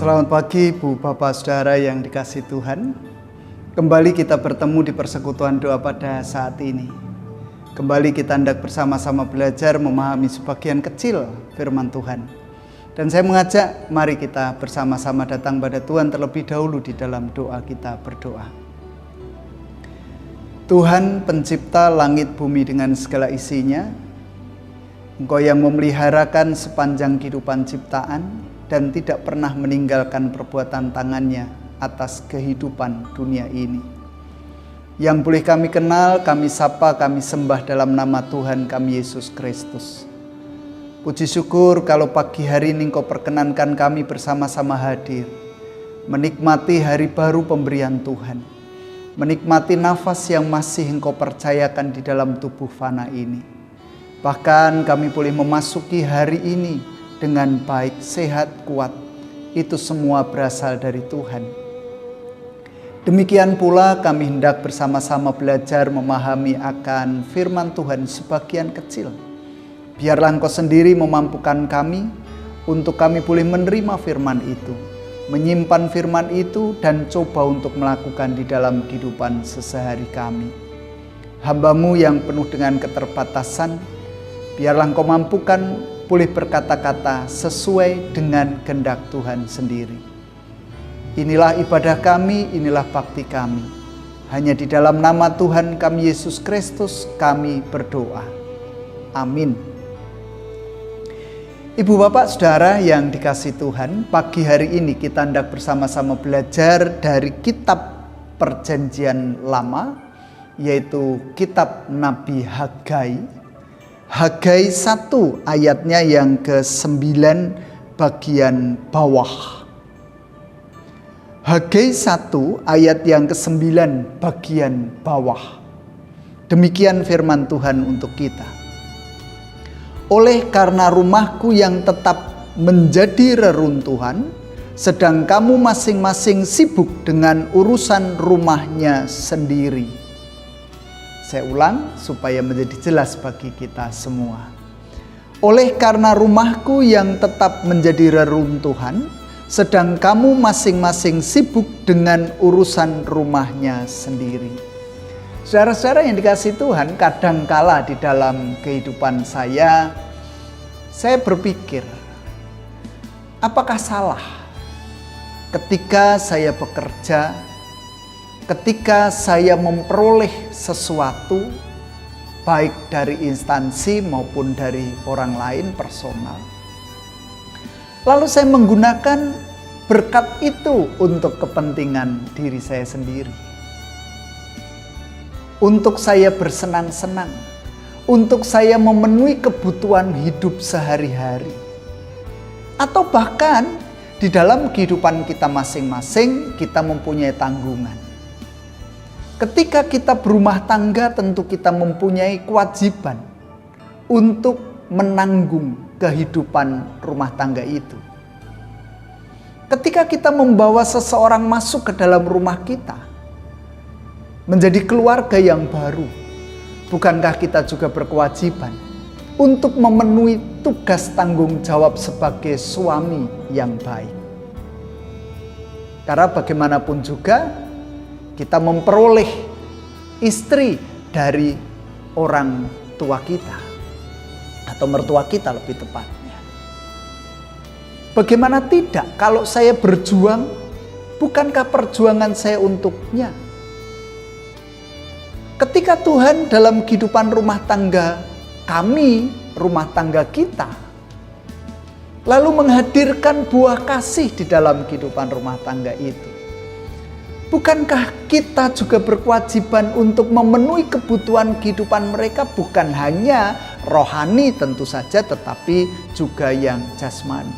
Selamat pagi Bu, Bapak, Saudara yang dikasihi Tuhan. Kembali kita bertemu di persekutuan doa pada saat ini. Kembali kita hendak bersama-sama belajar memahami sebagian kecil firman Tuhan. Dan saya mengajak mari kita bersama-sama datang pada Tuhan terlebih dahulu di dalam doa kita berdoa. Tuhan pencipta langit bumi dengan segala isinya, Engkau yang memeliharakan sepanjang kehidupan ciptaan dan tidak pernah meninggalkan perbuatan tangannya atas kehidupan dunia ini. Yang boleh kami kenal, kami sapa, kami sembah dalam nama Tuhan kami Yesus Kristus. Puji syukur kalau pagi hari ini Engkau perkenankan kami bersama-sama hadir, menikmati hari baru pemberian Tuhan, menikmati nafas yang masih Engkau percayakan di dalam tubuh fana ini. Bahkan kami boleh memasuki hari ini dengan baik, sehat, kuat. Itu semua berasal dari Tuhan. Demikian pula kami hendak bersama-sama belajar memahami akan firman Tuhan sebagian kecil. Biarlah Engkau sendiri memampukan kami untuk kami boleh menerima firman itu, menyimpan firman itu dan coba untuk melakukan di dalam kehidupan sehari-hari kami. Hamba-Mu yang penuh dengan keterbatasan, biarlah Engkau mampukan boleh berkata-kata sesuai dengan kehendak Tuhan sendiri. Inilah ibadah kami, inilah bakti kami. Hanya di dalam nama Tuhan kami Yesus Kristus kami berdoa. Amin. Ibu, Bapak, Saudara yang dikasihi Tuhan, pagi hari ini kita hendak bersama-sama belajar dari kitab Perjanjian Lama, yaitu kitab Nabi Hagai. Hagai 1 ayatnya yang ke-9 bagian bawah. Hagai 1 ayat yang ke-9 bagian bawah. Demikian firman Tuhan untuk kita. Oleh karena rumahku yang tetap menjadi reruntuhan, sedang kamu masing-masing sibuk dengan urusan rumahnya sendiri. Saya ulang supaya menjadi jelas bagi kita semua. Oleh karena rumahku yang tetap menjadi reruntuhan, sedang kamu masing-masing sibuk dengan urusan rumahnya sendiri. Saudara-saudara yang dikasihi Tuhan, kadangkala di dalam kehidupan saya berpikir, apakah salah ketika saya bekerja, ketika saya memperoleh sesuatu, baik dari instansi maupun dari orang lain personal, lalu saya menggunakan berkat itu untuk kepentingan diri saya sendiri, untuk saya bersenang-senang, untuk saya memenuhi kebutuhan hidup sehari-hari, atau bahkan di dalam kehidupan kita masing-masing kita mempunyai tanggungan. Ketika kita berumah tangga, tentu kita mempunyai kewajiban untuk menanggung kehidupan rumah tangga itu. Ketika kita membawa seseorang masuk ke dalam rumah kita, menjadi keluarga yang baru, bukankah kita juga berkewajiban untuk memenuhi tugas tanggung jawab sebagai suami yang baik? Karena bagaimanapun juga, kita memperoleh istri dari orang tua kita, atau mertua kita lebih tepatnya. Bagaimana tidak kalau saya berjuang, bukankah perjuangan saya untuknya? Ketika Tuhan dalam kehidupan rumah tangga kami, rumah tangga kita, lalu menghadirkan buah kasih di dalam kehidupan rumah tangga itu, bukankah kita juga berkewajiban untuk memenuhi kebutuhan kehidupan mereka, bukan hanya rohani tentu saja, tetapi juga yang jasmani.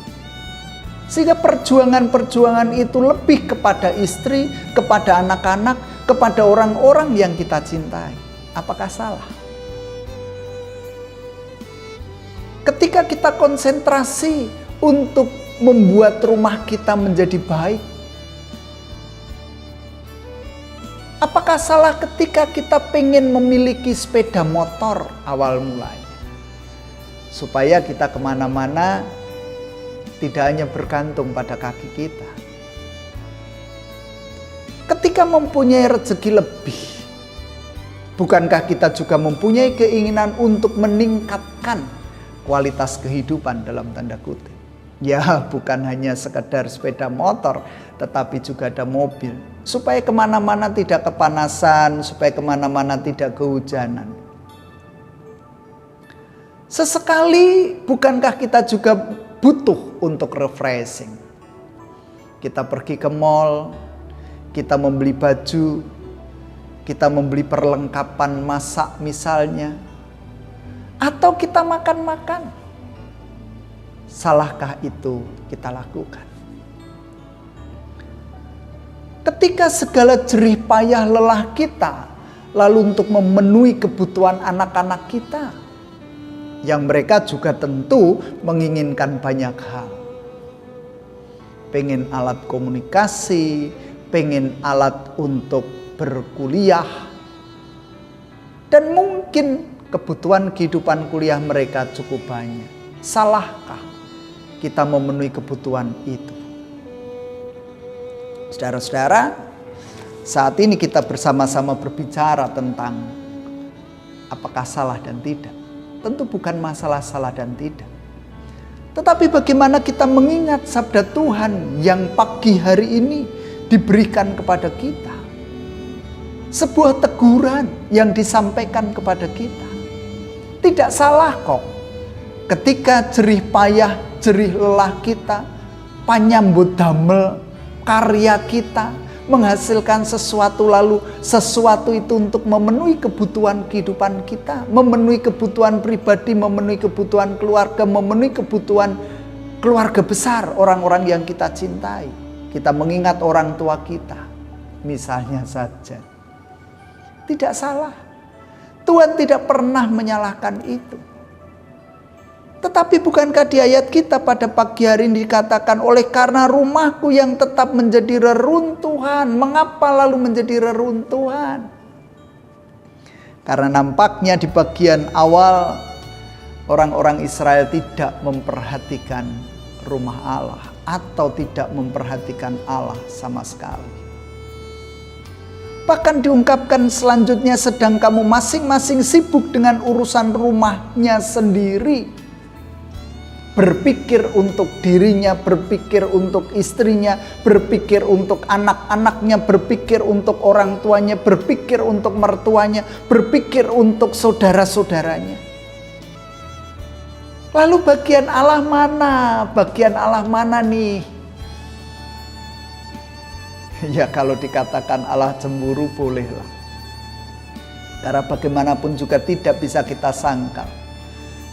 Sehingga perjuangan-perjuangan itu lebih kepada istri, kepada anak-anak, kepada orang-orang yang kita cintai. Apakah salah? Ketika kita konsentrasi untuk membuat rumah kita menjadi baik, apakah salah ketika kita pengen memiliki sepeda motor awal mulanya? Supaya kita kemana-mana tidak hanya bergantung pada kaki kita, Ketika mempunyai rezeki lebih, bukankah kita juga mempunyai keinginan untuk meningkatkan kualitas kehidupan dalam tanda kutip? Ya, bukan hanya sekedar sepeda motor, tetapi juga ada mobil. Supaya kemana-mana tidak kepanasan, supaya kemana-mana tidak kehujanan. Sesekali bukankah kita juga butuh untuk refreshing? Kita pergi ke mall, kita membeli baju, kita membeli perlengkapan masak misalnya, atau kita makan-makan. Salahkah itu kita lakukan? Ketika segala jerih payah lelah kita, lalu untuk memenuhi kebutuhan anak-anak kita, yang mereka juga tentu menginginkan banyak hal. Pengen alat komunikasi, pengen alat untuk berkuliah, dan mungkin kebutuhan kehidupan kuliah mereka cukup banyak. Salahkah kita memenuhi kebutuhan itu? Saudara-saudara, saat ini kita bersama-sama berbicara tentang apakah salah dan tidak. Tentu bukan masalah salah dan tidak. Tetapi bagaimana kita mengingat sabda Tuhan yang pagi hari ini diberikan kepada kita. Sebuah teguran yang disampaikan kepada kita. Tidak salah kok. Ketika jerih payah, jerih lelah kita, panyambut damel karya kita, menghasilkan sesuatu, lalu sesuatu itu untuk memenuhi kebutuhan kehidupan kita, memenuhi kebutuhan pribadi, memenuhi kebutuhan keluarga, memenuhi kebutuhan keluarga besar, orang-orang yang kita cintai. Kita mengingat orang tua kita, misalnya saja. Tidak salah. Tuhan tidak pernah menyalahkan itu. Tetapi bukankah di ayat kita pada pagi hari ini dikatakan, oleh karena rumahku yang tetap menjadi reruntuhan. Mengapa lalu menjadi reruntuhan? Karena nampaknya di bagian awal orang-orang Israel tidak memperhatikan rumah Allah, atau tidak memperhatikan Allah sama sekali. Bahkan diungkapkan selanjutnya, sedang kamu masing-masing sibuk dengan urusan rumahnya sendiri. Berpikir untuk dirinya, berpikir untuk istrinya, berpikir untuk anak-anaknya, berpikir untuk orang tuanya, berpikir untuk mertuanya, berpikir untuk saudara-saudaranya. Lalu bagian Allah mana? Bagian Allah mana nih? Ya, kalau dikatakan Allah cemburu bolehlah. Karena bagaimanapun juga tidak bisa kita sangkal.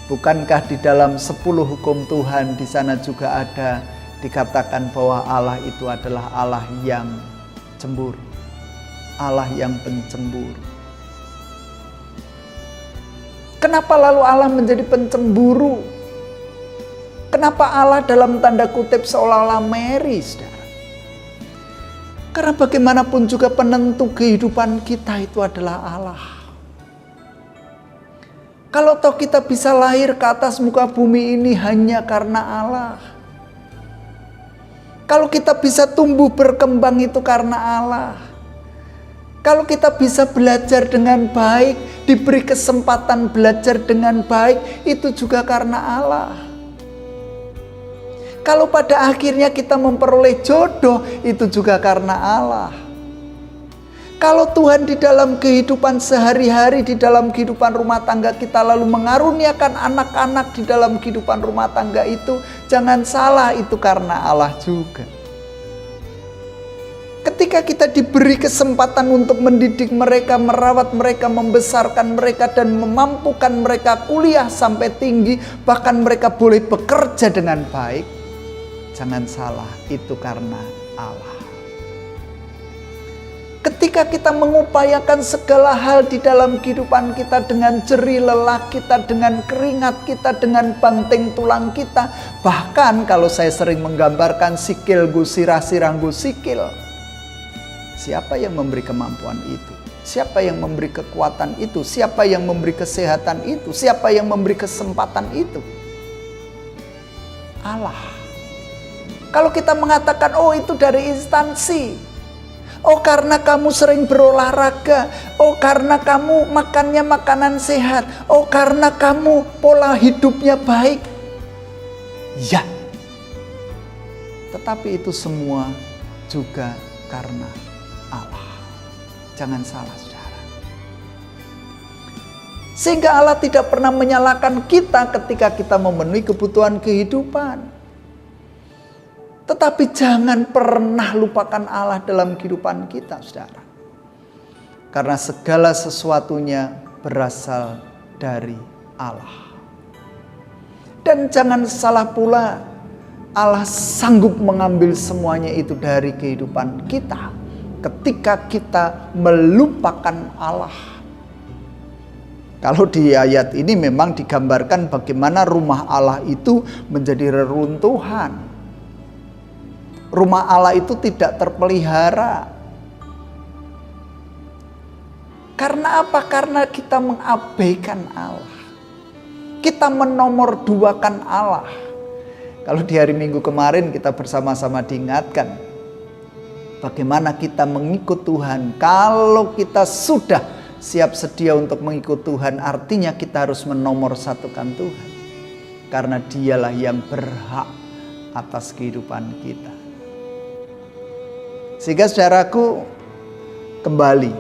Bukankah di dalam 10 hukum Tuhan di sana juga ada dikatakan bahwa Allah itu adalah Allah yang cemburu. Allah yang pencemburu. Kenapa lalu Allah menjadi pencemburu? Kenapa Allah dalam tanda kutip seolah-olah merry, saudara? Karena bagaimanapun juga penentu kehidupan kita itu adalah Allah. Kalau toh kita bisa lahir ke atas muka bumi ini hanya karena Allah. Kalau kita bisa tumbuh berkembang itu karena Allah. Kalau kita bisa belajar dengan baik, diberi kesempatan belajar dengan baik, itu juga karena Allah. Kalau pada akhirnya kita memperoleh jodoh, itu juga karena Allah. Kalau Tuhan di dalam kehidupan sehari-hari, di dalam kehidupan rumah tangga kita, lalu mengaruniakan anak-anak di dalam kehidupan rumah tangga itu, jangan salah, itu karena Allah juga. Ketika kita diberi kesempatan untuk mendidik mereka, merawat mereka, membesarkan mereka, dan memampukan mereka kuliah sampai tinggi, bahkan mereka boleh bekerja dengan baik, jangan salah, itu karena Allah. Ketika kita mengupayakan segala hal di dalam kehidupan kita dengan jerih lelah kita, dengan keringat kita, dengan banting tulang kita, bahkan kalau saya sering menggambarkan sikil gusirah sirang gusikil, siapa yang memberi kemampuan itu? Siapa yang memberi kekuatan itu? Siapa yang memberi kesehatan itu? Siapa yang memberi kesempatan itu? Allah. Kalau kita mengatakan, oh itu dari instansi, Oh karena kamu sering berolahraga. Oh karena kamu makannya makanan sehat. Oh karena kamu pola hidupnya baik. Ya. Tetapi itu semua juga karena Allah. Jangan salah, saudara. Sehingga Allah tidak pernah menyalahkan kita ketika kita memenuhi kebutuhan kehidupan. Tetapi jangan pernah lupakan Allah dalam kehidupan kita, saudara. Karena segala sesuatunya berasal dari Allah. Dan jangan salah pula, Allah sanggup mengambil semuanya itu dari kehidupan kita ketika kita melupakan Allah. Kalau di ayat ini memang digambarkan bagaimana rumah Allah itu menjadi reruntuhan. Rumah Allah itu tidak terpelihara. Karena apa? Karena kita mengabaikan Allah. Kita menomorduakan Allah. Kalau di hari Minggu kemarin kita bersama-sama diingatkan bagaimana kita mengikut Tuhan. Kalau kita sudah siap sedia untuk mengikut Tuhan, artinya kita harus menomorsatukan Tuhan. Karena dialah yang berhak atas kehidupan kita. Sehingga saudaraku, kembali,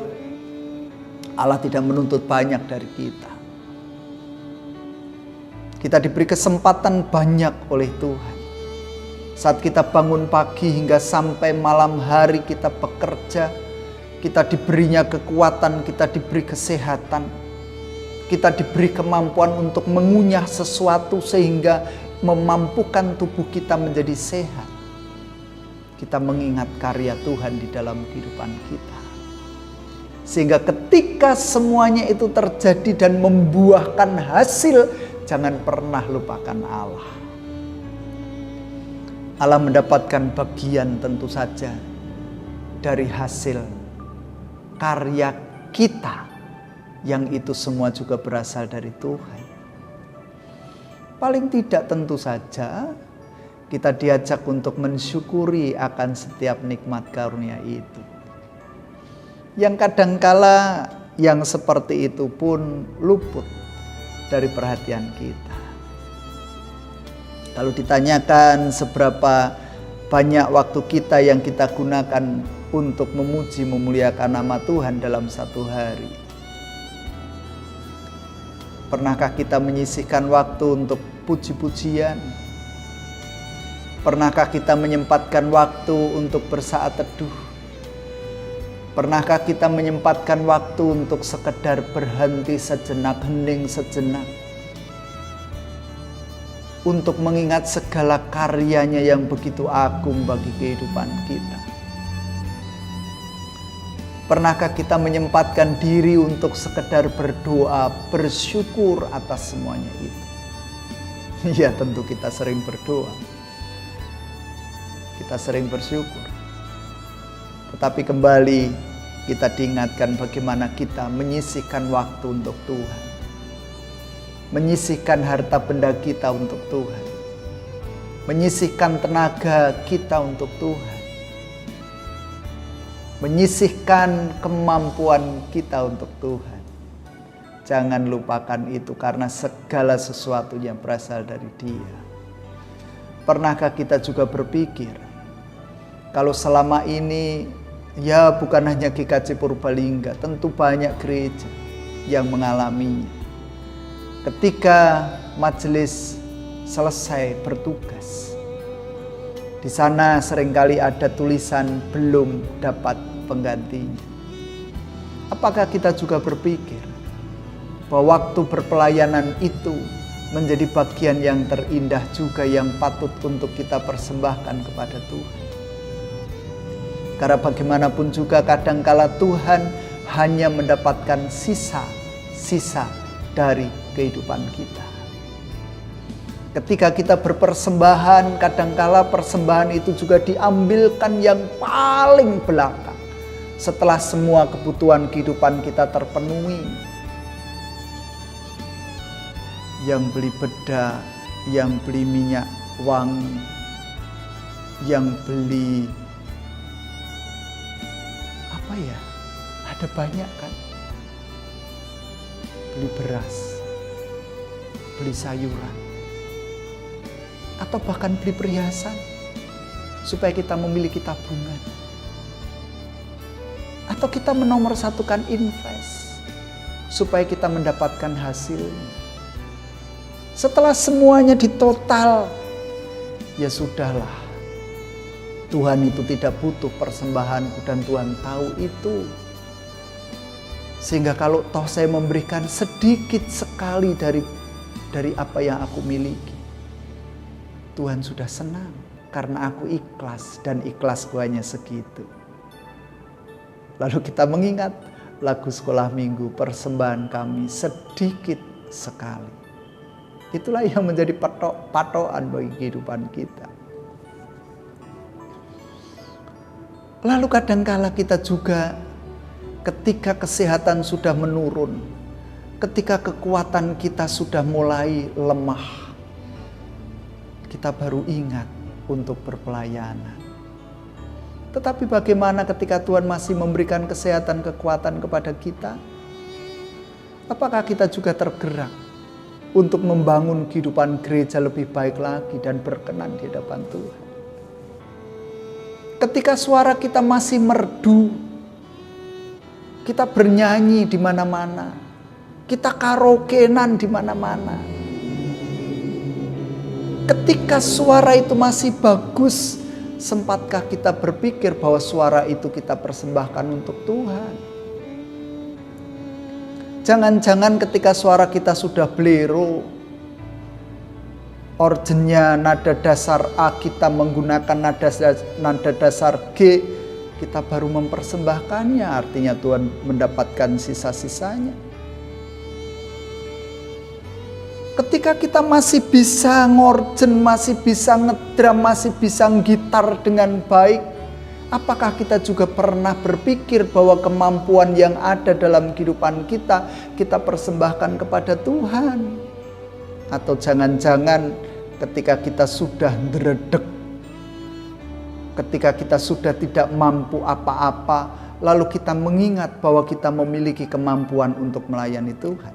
Allah tidak menuntut banyak dari kita. Kita diberi kesempatan banyak oleh Tuhan. Saat kita bangun pagi hingga sampai malam hari kita bekerja, kita diberinya kekuatan, kita diberi kesehatan, kita diberi kemampuan untuk mengunyah sesuatu sehingga memampukan tubuh kita menjadi sehat. Kita mengingat karya Tuhan di dalam kehidupan kita. Sehingga ketika semuanya itu terjadi dan membuahkan hasil, jangan pernah lupakan Allah. Allah mendapatkan bagian tentu saja dari hasil karya kita, yang itu semua juga berasal dari Tuhan. Paling tidak tentu saja kita diajak untuk mensyukuri akan setiap nikmat karunia itu. Yang kadangkala yang seperti itu pun luput dari perhatian kita. Kalau ditanyakan seberapa banyak waktu kita yang kita gunakan untuk memuji memuliakan nama Tuhan dalam satu hari. Pernahkah kita menyisihkan waktu untuk puji-pujian? Pernahkah kita menyempatkan waktu untuk bersaat teduh? Pernahkah kita menyempatkan waktu untuk sekedar berhenti sejenak, hening sejenak, untuk mengingat segala karyanya yang begitu agung bagi kehidupan kita? Pernahkah kita menyempatkan diri untuk sekedar berdoa, bersyukur atas semuanya itu? Ya, tentu kita sering berdoa. Kita sering bersyukur. Tetapi kembali kita diingatkan bagaimana kita menyisihkan waktu untuk Tuhan. Menyisihkan harta benda kita untuk Tuhan. Menyisihkan tenaga kita untuk Tuhan. Menyisihkan kemampuan kita untuk Tuhan. Jangan lupakan itu karena segala sesuatunya berasal dari Dia. Pernahkah kita juga berpikir, kalau selama ini, ya bukan hanya GKJ Purbalingga, tentu banyak gereja yang mengalaminya. Ketika majelis selesai bertugas, di sana seringkali ada tulisan belum dapat penggantinya. Apakah kita juga berpikir bahwa waktu berpelayanan itu menjadi bagian yang terindah juga yang patut untuk kita persembahkan kepada Tuhan? Karena bagaimanapun juga kadangkala Tuhan hanya mendapatkan sisa-sisa dari kehidupan kita. Ketika kita berpersembahan, kadangkala persembahan itu juga diambilkan yang paling belakang. Setelah semua kebutuhan kehidupan kita terpenuhi. Yang beli bedak, yang beli minyak wangi, yang beli ya? Ada banyak kan? Beli beras, beli sayuran, atau bahkan beli perhiasan supaya kita memiliki tabungan. Atau kita menomorsatukan invest supaya kita mendapatkan hasilnya. Setelah semuanya ditotal, ya sudahlah. Tuhan itu tidak butuh persembahanku dan Tuhan tahu itu. Sehingga kalau toh saya memberikan sedikit sekali dari apa yang aku miliki, Tuhan sudah senang karena aku ikhlas dan ikhlasku hanya segitu. Lalu kita mengingat lagu sekolah minggu, persembahan kami sedikit sekali. Itulah yang menjadi patokan bagi kehidupan kita. Lalu kadangkala kita juga ketika kesehatan sudah menurun, ketika kekuatan kita sudah mulai lemah, kita baru ingat untuk berpelayanan. Tetapi bagaimana ketika Tuhan masih memberikan kesehatan, kekuatan kepada kita? Apakah kita juga tergerak untuk membangun kehidupan gereja lebih baik lagi dan berkenan di hadapan Tuhan? Ketika suara kita masih merdu, kita bernyanyi di mana-mana, kita karaokean di mana-mana. Ketika suara itu masih bagus, sempatkah kita berpikir bahwa suara itu kita persembahkan untuk Tuhan? Jangan-jangan ketika suara kita sudah blero, orjennya nada dasar A, kita menggunakan nada dasar G, kita baru mempersembahkannya, artinya Tuhan mendapatkan sisa-sisanya. Ketika kita masih bisa ngorjen, masih bisa ngedrum, masih bisa gitar dengan baik, apakah kita juga pernah berpikir bahwa kemampuan yang ada dalam kehidupan kita, kita persembahkan kepada Tuhan? Atau jangan-jangan ketika kita sudah dredeg, ketika kita sudah tidak mampu apa-apa, lalu kita mengingat bahwa kita memiliki kemampuan untuk melayani Tuhan.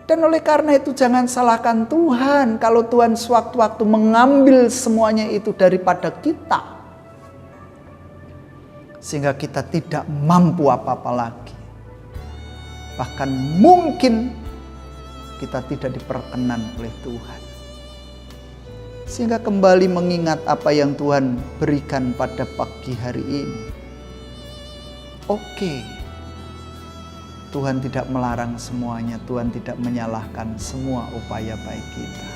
Dan oleh karena itu jangan salahkan Tuhan kalau Tuhan sewaktu-waktu mengambil semuanya itu daripada kita. Sehingga kita tidak mampu apa-apa lagi. Bahkan mungkin kita tidak diperkenan oleh Tuhan. Sehingga kembali mengingat apa yang Tuhan berikan pada pagi hari ini. Oke. Tuhan tidak melarang semuanya, Tuhan tidak menyalahkan semua upaya baik kita.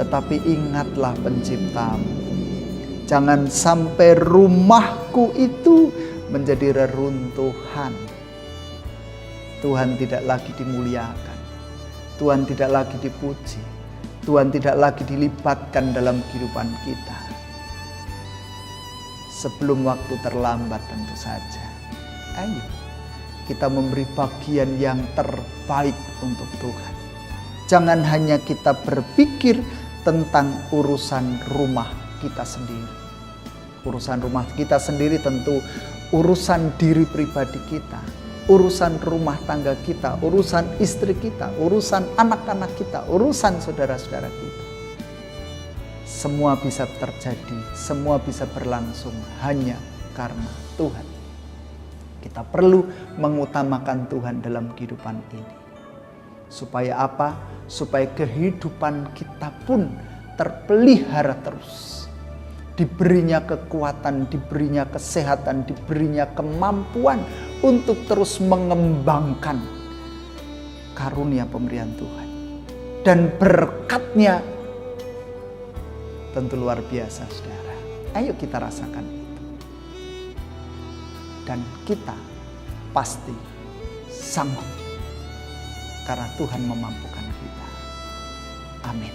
Tetapi ingatlah Penciptamu. Jangan sampai rumahku itu menjadi reruntuhan. Tuhan tidak lagi dimuliakan. Tuhan tidak lagi dipuji. Tuhan tidak lagi dilibatkan dalam kehidupan kita. Sebelum waktu terlambat tentu saja. Ayo. Kita memberi bagian yang terbaik untuk Tuhan. Jangan hanya kita berpikir tentang urusan rumah kita sendiri. Urusan rumah kita sendiri tentu urusan diri pribadi kita. Urusan rumah tangga kita, urusan istri kita, urusan anak-anak kita, urusan saudara-saudara kita. Semua bisa terjadi, semua bisa berlangsung hanya karena Tuhan. Kita perlu mengutamakan Tuhan dalam kehidupan ini. Supaya apa? Supaya kehidupan kita pun terpelihara terus. Diberinya kekuatan, diberinya kesehatan, diberinya kemampuan untuk terus mengembangkan karunia pemberian Tuhan. Dan berkatnya tentu luar biasa, saudara. Ayo kita rasakan itu. Dan kita pasti sanggup karena Tuhan memampukan kita. Amin.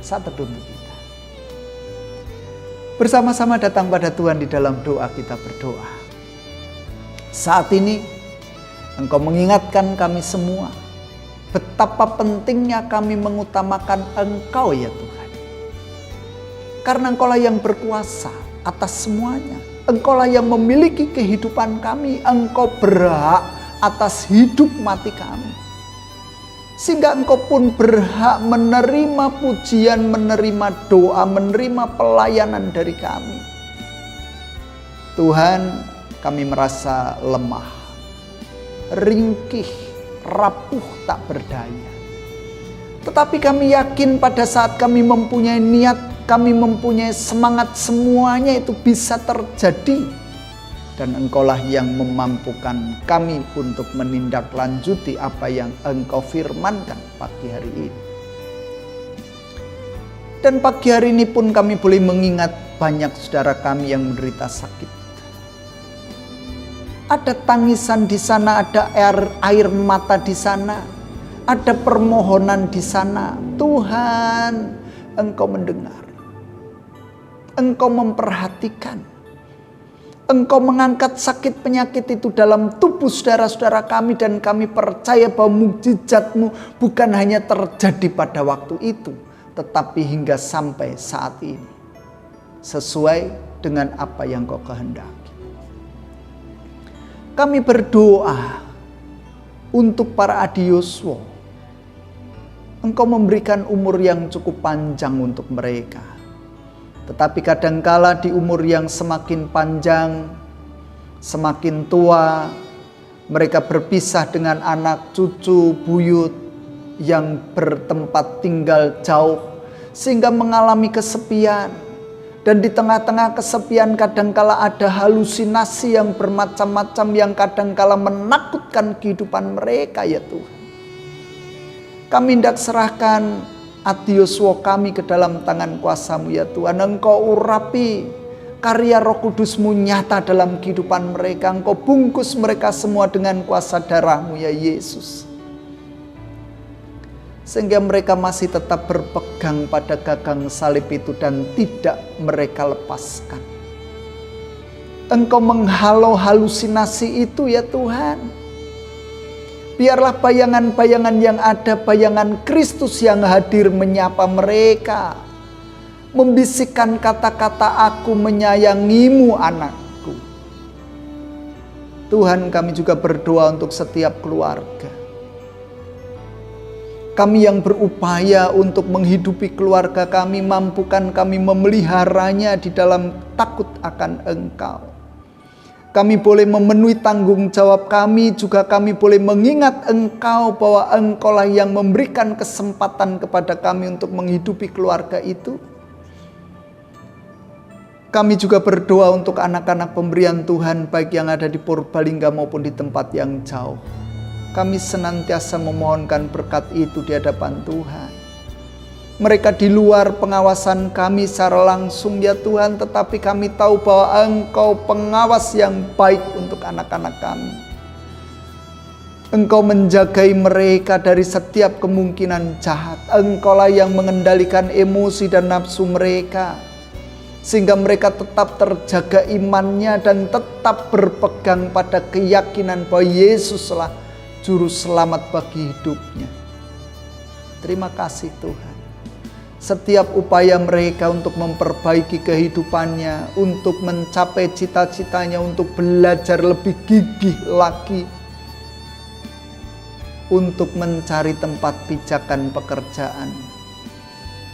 Saat teduh untuk kita. Bersama-sama datang pada Tuhan di dalam doa, kita berdoa. Saat ini Engkau mengingatkan kami semua betapa pentingnya kami mengutamakan Engkau ya Tuhan. Karena Engkaulah yang berkuasa atas semuanya. Engkaulah yang memiliki kehidupan kami. Engkau berhak atas hidup mati kami. Sehingga Engkau pun berhak menerima pujian, menerima doa, menerima pelayanan dari kami. Tuhan, kami merasa lemah, ringkih, rapuh, tak berdaya. Tetapi kami yakin pada saat kami mempunyai niat, kami mempunyai semangat, semuanya itu bisa terjadi. Dan Engkaulah yang memampukan kami untuk menindaklanjuti apa yang Engkau firmankan pagi hari ini. Dan pagi hari ini pun kami boleh mengingat banyak saudara kami yang menderita sakit. Ada tangisan di sana, ada air mata di sana, ada permohonan di sana. Tuhan, Engkau mendengar. Engkau memperhatikan. Engkau mengangkat sakit penyakit itu dalam tubuh saudara-saudara kami. Dan kami percaya bahwa mukjizat-Mu bukan hanya terjadi pada waktu itu, tetapi hingga sampai saat ini. Sesuai dengan apa yang Kau kehendaki. Kami berdoa untuk para adioswo. Engkau memberikan umur yang cukup panjang untuk mereka. Tetapi kadangkala di umur yang semakin panjang, semakin tua, mereka berpisah dengan anak, cucu, buyut yang bertempat tinggal jauh, sehingga mengalami kesepian. Dan di tengah-tengah kesepian kadangkala ada halusinasi yang bermacam-macam yang kadangkala menakutkan kehidupan mereka ya Tuhan. Kami hendak serahkan adioswo kami ke dalam tangan kuasa-Mu ya Tuhan. Engkau urapi karya Roh Kudus-Mu nyata dalam kehidupan mereka. Engkau bungkus mereka semua dengan kuasa darah-Mu ya Yesus. Sehingga mereka masih tetap berpegang pada gagang salib itu dan tidak mereka lepaskan. Engkau menghalau halusinasi itu ya Tuhan. Biarlah bayangan-bayangan yang ada, bayangan Kristus yang hadir menyapa mereka. Membisikkan kata-kata aku menyayangimu anakku. Tuhan, kami juga berdoa untuk setiap keluarga. Kami yang berupaya untuk menghidupi keluarga kami, mampukan kami memeliharanya di dalam takut akan Engkau. Kami boleh memenuhi tanggung jawab kami, juga kami boleh mengingat Engkau bahwa Engkaulah yang memberikan kesempatan kepada kami untuk menghidupi keluarga itu. Kami juga berdoa untuk anak-anak pemberian Tuhan, baik yang ada di Purbalingga maupun di tempat yang jauh. Kami senantiasa memohonkan berkat itu di hadapan Tuhan. Mereka di luar pengawasan kami secara langsung ya Tuhan, tetapi kami tahu bahwa Engkau pengawas yang baik untuk anak-anak kami. Engkau menjagai mereka dari setiap kemungkinan jahat. Engkaulah yang mengendalikan emosi dan nafsu mereka, sehingga mereka tetap terjaga imannya dan tetap berpegang pada keyakinan bahwa Yesuslah Juru Selamat bagi hidupnya. Terima kasih Tuhan. Setiap upaya mereka untuk memperbaiki kehidupannya, untuk mencapai cita-citanya, untuk belajar lebih gigih lagi, untuk mencari tempat pijakan pekerjaan,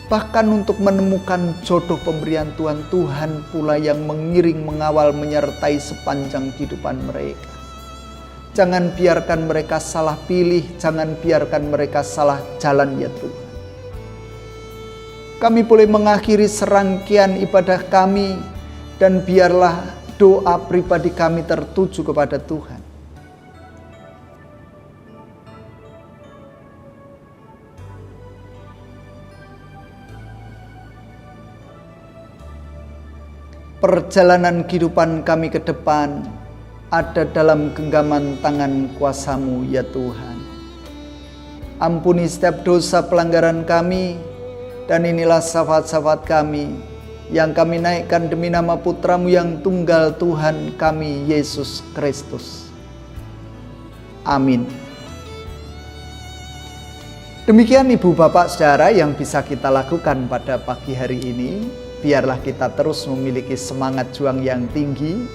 bahkan untuk menemukan jodoh pemberian Tuhan. Tuhan pula yang mengiring, mengawal, menyertai sepanjang kehidupan mereka. Jangan biarkan mereka salah pilih, jangan biarkan mereka salah jalan ya Tuhan. Kami boleh mengakhiri serangkaian ibadah kami, dan biarlah doa pribadi kami tertuju kepada Tuhan. Perjalanan kehidupan kami ke depan ada dalam genggaman tangan kuasa-Mu ya Tuhan. Ampuni setiap dosa pelanggaran kami, dan inilah syafaat-syafaat kami yang kami naikkan demi nama Putra-Mu yang tunggal, Tuhan kami Yesus Kristus. Amin. Demikian Ibu Bapak Saudara yang bisa kita lakukan pada pagi hari ini. biarlah kita terus memiliki semangat juang yang tinggi.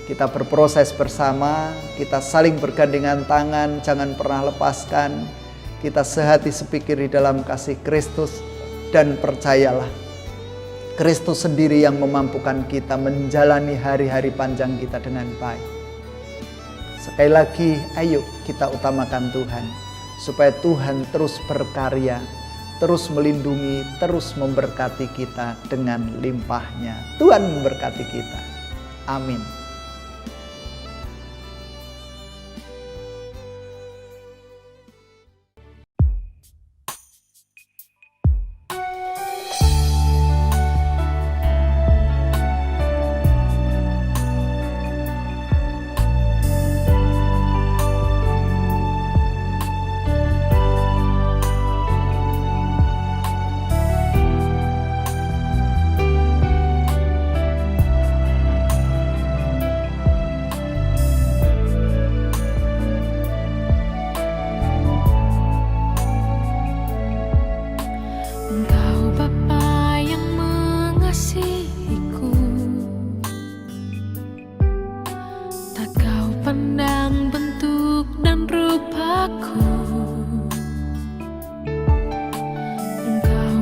Kita berproses bersama, kita saling bergandengan tangan, jangan pernah lepaskan. Kita sehati sepikir di dalam kasih Kristus, dan percayalah, Kristus sendiri yang memampukan kita menjalani hari-hari panjang kita dengan baik. Sekali lagi, ayo kita utamakan Tuhan, supaya Tuhan terus berkarya, terus melindungi, terus memberkati kita dengan limpahnya. Tuhan memberkati kita. Amin.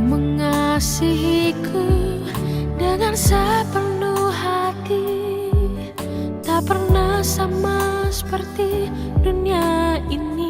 Mengasihiku dengan sepenuh hati, tak pernah sama seperti dunia ini.